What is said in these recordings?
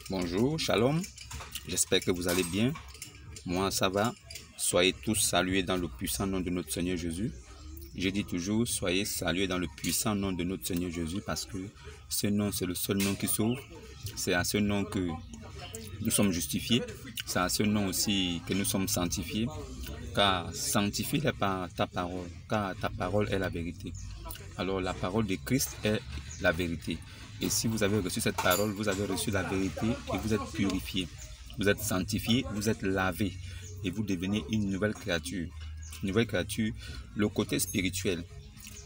Bonjour, shalom, j'espère que vous allez bien. Moi, ça va. Soyez tous salués dans le puissant nom de notre Seigneur Jésus. Je dis toujours, soyez salués dans le puissant nom de notre Seigneur Jésus parce que ce nom, c'est le seul nom qui sauve. C'est à ce nom que nous sommes justifiés. C'est à ce nom aussi que nous sommes sanctifiés. Car sanctifie-les par ta parole, car ta parole est la vérité. Alors la parole de Christ est la vérité. Et si vous avez reçu cette parole, vous avez reçu la vérité et vous êtes purifié. Vous êtes sanctifié, vous êtes lavé et vous devenez une nouvelle créature. Une nouvelle créature, le côté spirituel,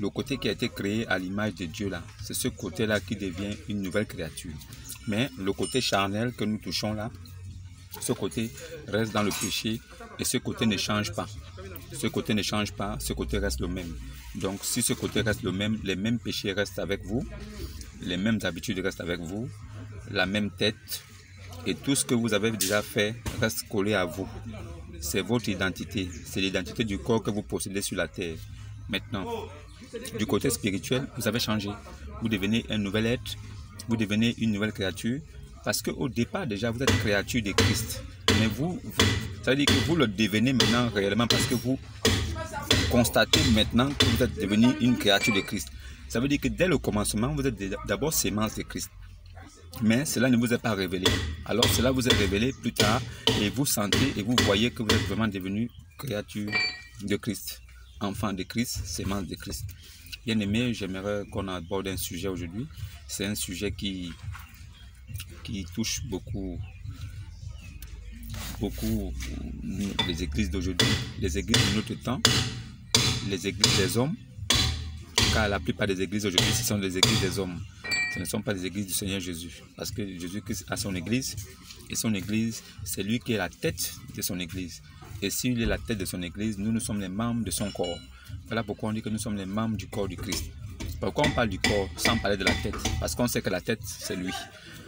le côté qui a été créé à l'image de Dieu là, c'est ce côté-là qui devient une nouvelle créature. Mais le côté charnel que nous touchons là, ce côté reste dans le péché et ce côté ne change pas. Ce côté ne change pas, ce côté reste le même. Donc si ce côté reste le même, les mêmes péchés restent avec vous, les mêmes habitudes restent avec vous, la même tête et tout ce que vous avez déjà fait reste collé à vous. C'est votre identité, c'est l'identité du corps que vous possédez sur la terre. Maintenant, du côté spirituel, vous avez changé. Vous devenez un nouvel être, vous devenez une nouvelle créature parce qu'au départ déjà vous êtes créature de Christ. Mais ça veut dire que vous le devenez maintenant réellement parce que vous constatez maintenant que vous êtes devenu une créature de Christ. Ça veut dire que dès le commencement, vous êtes d'abord sémence de Christ. Mais cela ne vous est pas révélé. Alors cela vous est révélé plus tard et vous sentez et vous voyez que vous êtes vraiment devenu créature de Christ. Enfant de Christ, sémence de Christ. Bien aimé, j'aimerais qu'on aborde un sujet aujourd'hui. C'est un sujet qui touche beaucoup les églises d'aujourd'hui, les églises de notre temps, les églises des hommes, car la plupart des églises aujourd'hui, ce sont des églises des hommes. Ce ne sont pas des églises du Seigneur Jésus. Parce que Jésus-Christ a son église, et son église, c'est lui qui est la tête de son église. Et s'il est la tête de son église, nous sommes les membres de son corps. Voilà pourquoi on dit que nous sommes les membres du corps du Christ. Pourquoi on parle du corps sans parler de la tête? Parce qu'on sait que la tête, c'est lui.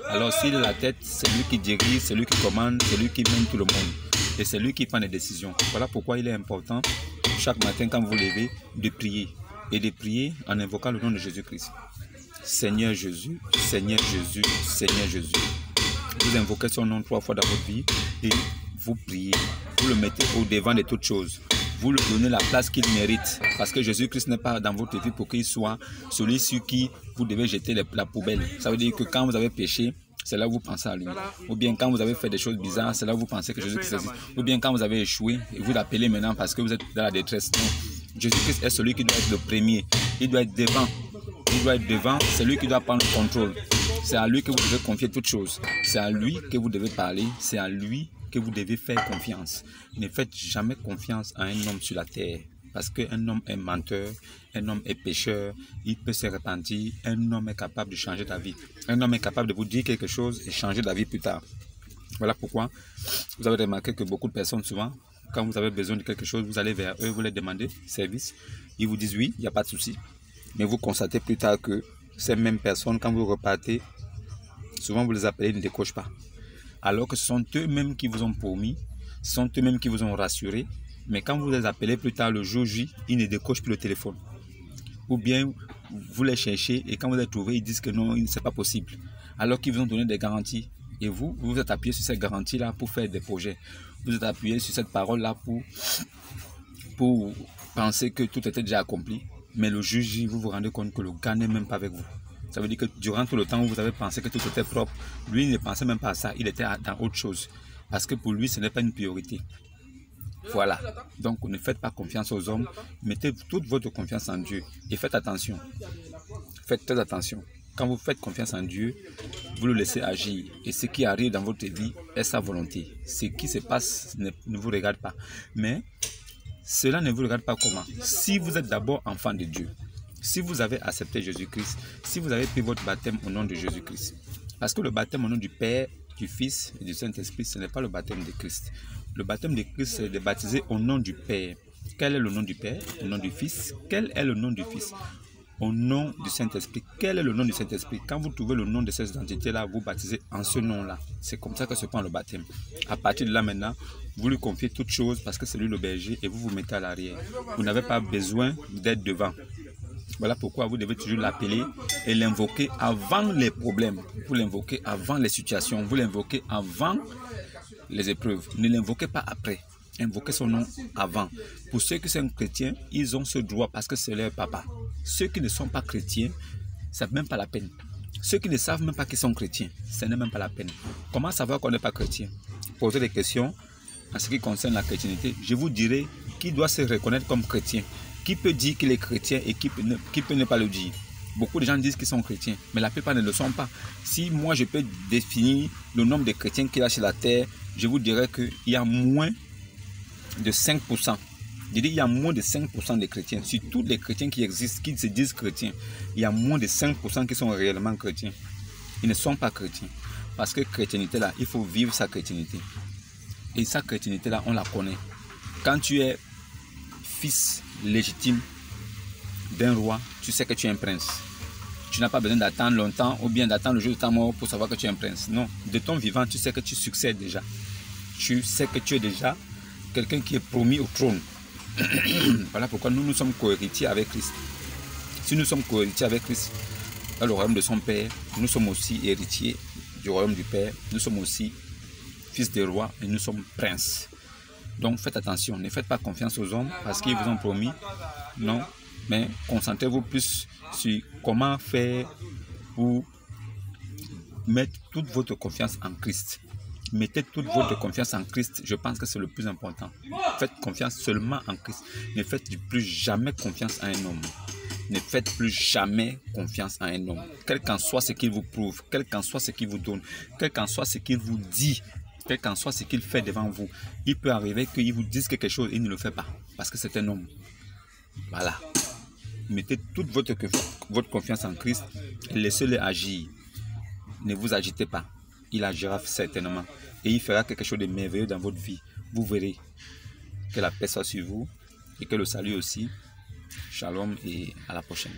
Alors s'il est la tête, c'est lui qui dirige, c'est lui qui commande, c'est lui qui mène tout le monde. Et c'est lui qui prend les décisions. Voilà pourquoi il est important, chaque matin quand vous vous levez, de prier. Et de prier en invoquant le nom de Jésus-Christ. Seigneur Jésus, Seigneur Jésus, Seigneur Jésus. Vous invoquez son nom 3 fois dans votre vie et vous priez. Vous le mettez au devant de toutes choses. Vous lui donnez la place qu'il mérite. Parce que Jésus-Christ n'est pas dans votre vie pour qu'il soit celui sur qui vous devez jeter la poubelle. Ça veut dire que quand vous avez péché, c'est là où vous pensez à lui. Ou bien quand vous avez fait des choses bizarres, c'est là où vous pensez que Jésus-Christ existe. Ou bien quand vous avez échoué et vous l'appelez maintenant parce que vous êtes dans la détresse. Non. Jésus-Christ est celui qui doit être le premier. Il doit être devant. Il doit être devant. C'est lui qui doit prendre le contrôle. C'est à lui que vous devez confier toutes choses. C'est à lui que vous devez parler. C'est à lui que vous devez faire confiance. Ne faites jamais confiance à un homme sur la terre. Parce qu'un homme est menteur, un homme est pécheur, il peut se repentir. Un homme est capable de changer ta vie. Un homme est capable de vous dire quelque chose et changer la vie plus tard. Voilà pourquoi vous avez remarqué que beaucoup de personnes souvent, quand vous avez besoin de quelque chose, vous allez vers eux, vous les demandez service. Ils vous disent oui, il n'y a pas de souci. Mais vous constatez plus tard que ces mêmes personnes, quand vous repartez, souvent vous les appelez, ils ne décrochent pas. Alors que ce sont eux-mêmes qui vous ont promis, ce sont eux-mêmes qui vous ont rassuré. Mais quand vous les appelez plus tard le jour J, ils ne décrochent plus le téléphone. Ou bien vous les cherchez et quand vous les trouvez, ils disent que non, ce n'est pas possible. Alors qu'ils vous ont donné des garanties. Et vous êtes appuyé sur ces garanties-là pour faire des projets. Vous êtes appuyé sur cette parole-là pour penser que tout était déjà accompli. Mais le jour J, vous vous rendez compte que le gars n'est même pas avec vous. Ça veut dire que durant tout le temps où vous avez pensé que tout était propre, lui ne pensait même pas à ça. Il était dans autre chose. Parce que pour lui, ce n'est pas une priorité. Voilà. Donc, ne faites pas confiance aux hommes. Mettez toute votre confiance en Dieu. Et faites attention. Faites très attention. Quand vous faites confiance en Dieu, vous le laissez agir. Et ce qui arrive dans votre vie est sa volonté. Ce qui se passe ne vous regarde pas. Mais cela ne vous regarde pas comment. Si vous êtes d'abord enfant de Dieu, si vous avez accepté Jésus-Christ, si vous avez pris votre baptême au nom de Jésus-Christ. Parce que le baptême au nom du Père, du Fils et du Saint-Esprit, ce n'est pas le baptême de Christ. Le baptême de Christ, c'est de baptiser au nom du Père. Quel est le nom du Père? Au nom du Fils. Quel est le nom du Fils? Au nom du Saint-Esprit. Quel est le nom du Saint-Esprit? Quand vous trouvez le nom de ces entités-là, vous baptisez en ce nom-là. C'est comme ça que se prend le baptême. À partir de là maintenant, vous lui confiez toutes choses parce que c'est lui le berger et vous vous mettez à l'arrière. Vous n'avez pas besoin d'être devant. Voilà pourquoi vous devez toujours l'appeler et l'invoquer avant les problèmes. Vous l'invoquez avant les situations. Vous l'invoquez avant les épreuves. Ne l'invoquez pas après. Invoquez son nom avant. Pour ceux qui sont chrétiens, ils ont ce droit parce que c'est leur papa. Ceux qui ne sont pas chrétiens, ce n'est même pas la peine. Ceux qui ne savent même pas qu'ils sont chrétiens, ce n'est même pas la peine. Comment savoir qu'on n'est pas chrétien? Posez des questions en ce qui concerne la chrétienté. Je vous dirai qui doit se reconnaître comme chrétien. Qui peut dire qu'il est chrétien et qui peut ne pas le dire? Beaucoup de gens disent qu'ils sont chrétiens, mais la plupart ne le sont pas. Si moi je peux définir le nombre de chrétiens qu'il y a sur la terre, je vous dirais qu'il y a moins de 5%. Je dis il y a moins de 5% de chrétiens. Sur tous les chrétiens qui existent, qui se disent chrétiens, il y a moins de 5% qui sont réellement chrétiens. Ils ne sont pas chrétiens. Parce que chrétienté là, il faut vivre sa chrétienté. Et sa chrétienté là, on la connaît. Quand tu es fils légitime d'un roi, tu sais que tu es un prince. Tu n'as pas besoin d'attendre longtemps ou bien d'attendre le jour de ta mort pour savoir que tu es un prince. Non, de ton vivant, tu sais que tu succèdes déjà. Tu sais que tu es déjà quelqu'un qui est promis au trône. Voilà pourquoi nous sommes co-héritiers avec Christ. Si nous sommes co-héritiers avec Christ dans le royaume de son Père, nous sommes aussi héritiers du royaume du Père. Nous sommes aussi fils des rois et nous sommes princes. Donc faites attention, ne faites pas confiance aux hommes parce qu'ils vous ont promis. Non, mais concentrez-vous plus sur comment faire pour mettre toute votre confiance en Christ. Mettez toute votre confiance en Christ, je pense que c'est le plus important. Faites confiance seulement en Christ. Ne faites plus jamais confiance à un homme. Ne faites plus jamais confiance à un homme. Quel qu'en soit ce qu'il vous prouve, quel qu'en soit ce qu'il vous donne, quel qu'en soit ce qu'il vous dit, quel qu'en soit ce qu'il fait devant vous, il peut arriver qu'il vous dise quelque chose et il ne le fait pas. Parce que c'est un homme. Voilà. Mettez toute votre confiance en Christ et laissez-le agir. Ne vous agitez pas. Il agira certainement. Et il fera quelque chose de merveilleux dans votre vie. Vous verrez. Que la paix soit sur vous. Et que le salut aussi. Shalom et à la prochaine.